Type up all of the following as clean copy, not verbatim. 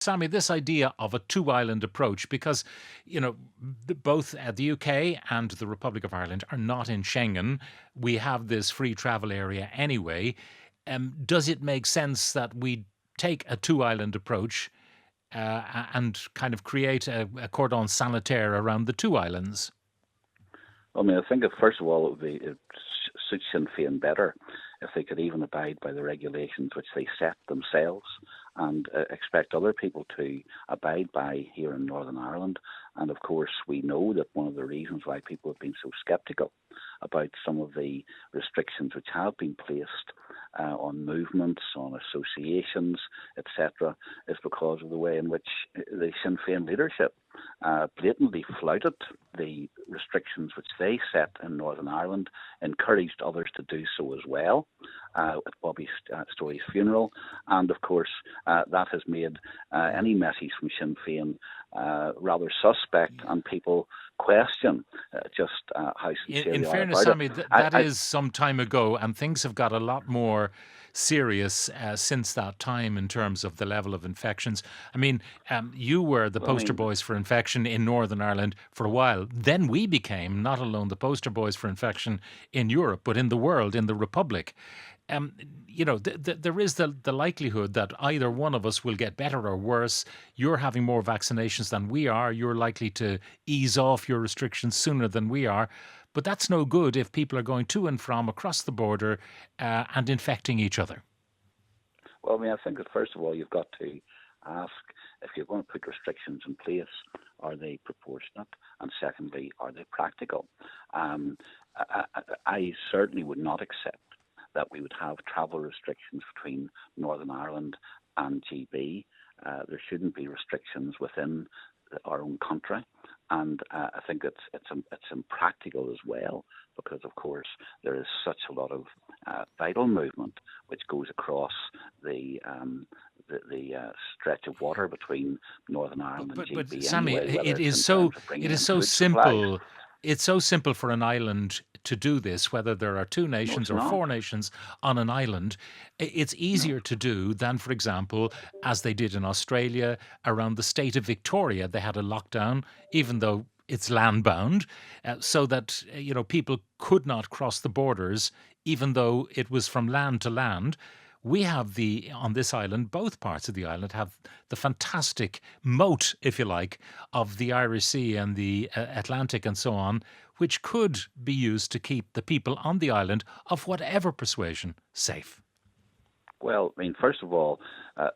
Sammy, this idea of a two-island approach, because, both the UK and the Republic of Ireland are not in Schengen. We have this free travel area anyway. Does it make sense that we take a two-island approach and kind of create a cordon sanitaire around the two islands? I mean, I think that first of all, it suits Sinn Féin better if they could even abide by the regulations which they set themselves and expect other people to abide by here in Northern Ireland. And of course, we know that one of the reasons why people have been so sceptical about some of the restrictions which have been placed on movements, on associations, etc., is because of the way in which the Sinn Féin leadership blatantly flouted the restrictions which they set in Northern Ireland, encouraged others to do so as well at Bobby Story's funeral, and of course that has made any message from Sinn Féin rather suspect, and people question just how sincere In they are fairness, about Sammy, it. that is some time ago, and things have got a lot more serious since that time in terms of the level of infections. I mean, you were the Well, I poster mean, boys for infection in Northern Ireland for a while. Then we became not alone the poster boys for infection in Europe, but in the world, in the Republic. Um, there is the likelihood that either one of us will get better or worse. You're having more vaccinations than we are. You're likely to ease off your restrictions sooner than we are. But that's no good if people are going to and from across the border and infecting each other. well, I mean, I think that first of all, you've got to ask if you're going to put restrictions in place, are they proportionate? And secondly, are they practical? I certainly would not accept that we would have travel restrictions between Northern Ireland and GB. There shouldn't be restrictions within our own country, and I think it's impractical as well, because of course there is such a lot of vital movement which goes across the stretch of water between Northern Ireland and But GB Sammy, anyway, whether it's in terms of it bringing is in so food supplies. simple. It's so simple for an island to do this, whether there are two No, nations it's or not. four nations on an island. It's No. easier to do than, for example, as they did in Australia around the state of Victoria. They had a lockdown, even though it's land bound, so that people could not cross the borders, even though it was from land to land. We have on this island, both parts of the island have the fantastic moat, if you like, of the Irish Sea and the Atlantic and so on, which could be used to keep the people on the island of whatever persuasion safe. Well, I mean, first of all,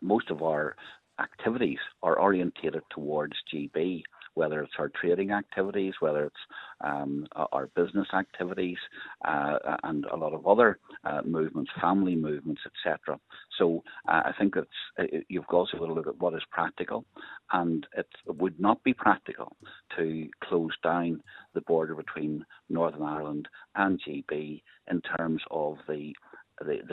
most of our activities are orientated towards GB, whether it's our trading activities, whether it's our business activities, and a lot of other movements, family movements, etc. So I think you've also got to look at what is practical, and it would not be practical to close down the border between Northern Ireland and GB in terms of the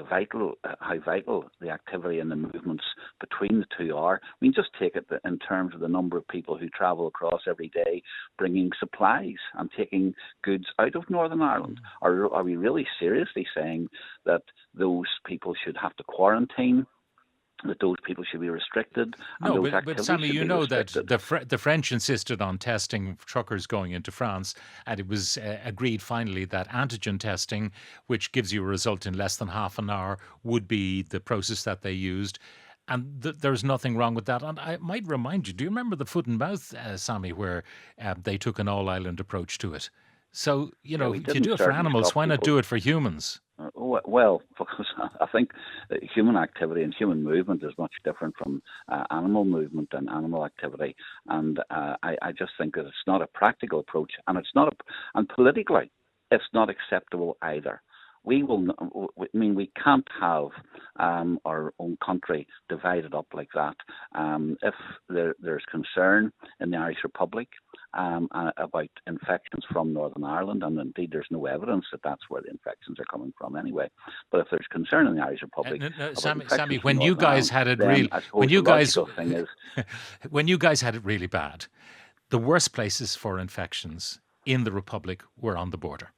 vital, how vital the activity and the movements between the two are. I mean, just take it in terms of the number of people who travel across every day, bringing supplies and taking goods out of Northern Ireland. Are we really seriously saying that those people should have to quarantine, that those people should be restricted, and No, those but activities Sammy, should you be know that restricted? the French insisted on testing truckers going into France, and it was agreed finally that antigen testing, which gives you a result in less than half an hour, would be the process that they used. And there's nothing wrong with that. And I might remind you, do you remember the foot and mouth, Sammy, where they took an all-island approach to it? So, Yeah, we if you didn't do it for certainly animals, stop why not people. do it for humans? Well, because I think human activity and human movement is much different from animal movement and animal activity, and I just think that it's not a practical approach, and it's not, and politically, it's not acceptable either. We will, I mean, we can't have our own country divided up like that. If there's concern in the Irish Republic about infections from Northern Ireland, and indeed there's no evidence that that's where the infections are coming from anyway. But if there's concern in the Irish Republic No, about Sammy, infections from when you Northern guys Ireland, had it then real, I when suppose the you guys, logical thing is, when you guys had it really bad, the worst places for infections in the Republic were on the border.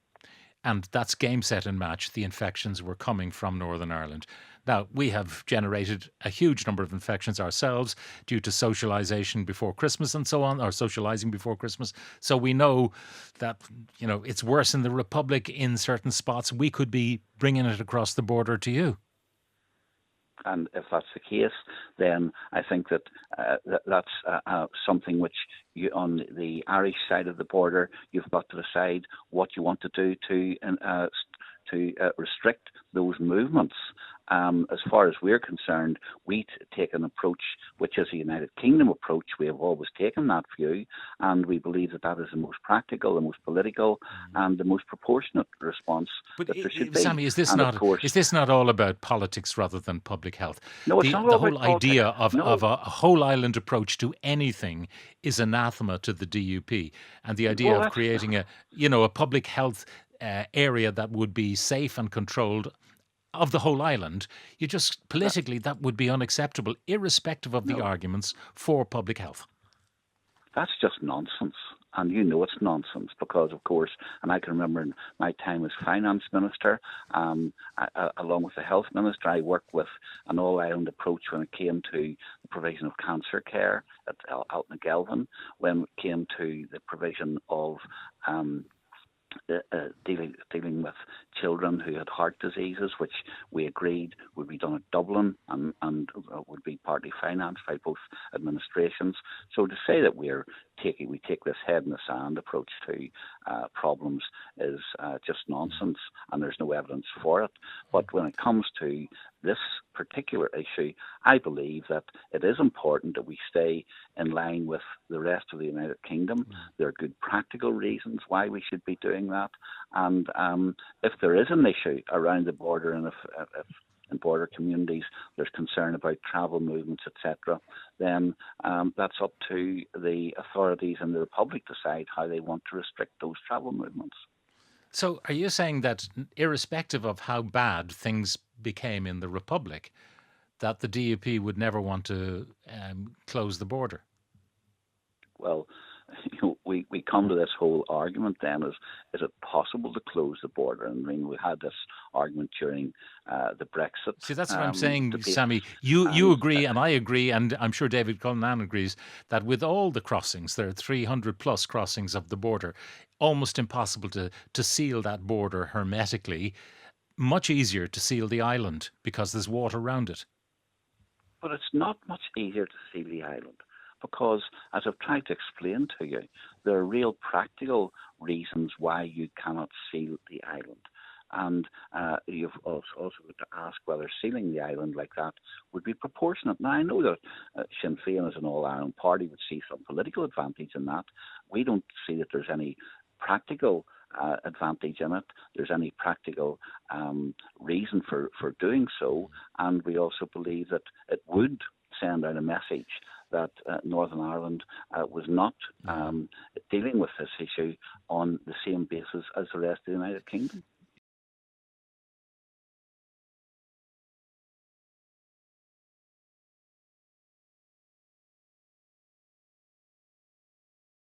And that's game, set, and match. The infections were coming from Northern Ireland. Now, we have generated a huge number of infections ourselves due to socialization before Christmas and so on, or socializing before Christmas. So we know that, it's worse in the Republic in certain spots. We could be bringing it across the border to you. And if that's the case, then I think that that's something which you, on the Irish side of the border, you've got to decide what you want to do to restrict those movements. As far as we're concerned, we take an approach which is a United Kingdom approach. We have always taken that view, and we believe that that is the most practical, the most political, and the most proportionate response that there should be. Sammy, is this not all about politics rather than public health? No, it's not the all whole about idea politics. of a whole island approach to anything is anathema to the DUP, and the idea of creating a public health area that would be safe and controlled of the whole island, politically that would be unacceptable, irrespective of the arguments for public health. That's just nonsense. And you know it's nonsense because, of course, and I can remember in my time as finance minister, along with the health minister, I worked with an all-island approach when it came to the provision of cancer care at Altnagelvin, when it came to the provision of dealing with children who had heart diseases, which we agreed would be done at Dublin and would be partly financed by both administrations. So to say that we take this head in the sand approach to problems is just nonsense, and there's no evidence for it. But when it comes to this particular issue, I believe that it is important that we stay in line with the rest of the United Kingdom. There are good practical reasons why we should be doing that. And if there is an issue around the border, and if in border communities there's concern about travel movements, etc., then that's up to the authorities in the Republic to decide how they want to restrict those travel movements. So are you saying that irrespective of how bad things became in the Republic, that the DUP would never want to close the border? Well, we come to this whole argument then, is it possible to close the border? And I mean, we had this argument during the Brexit. See, that's what I'm saying, Sammy. You agree and I agree, and I'm sure David Cullinan agrees, that with all the crossings, there are 300 plus crossings of the border, almost impossible to seal that border hermetically. Much easier to seal the island because there's water around it. But it's not much easier to seal the island, because, as I've tried to explain to you, there are real practical reasons why you cannot seal the island. And you've also got to ask whether sealing the island like that would be proportionate. Now, I know that Sinn Féin as an all-Ireland party would see some political advantage in that. We don't see that there's any practical advantage in it. There's any practical reason for doing so. And we also believe that it would send out a message that Northern Ireland was not dealing with this issue on the same basis as the rest of the United Kingdom.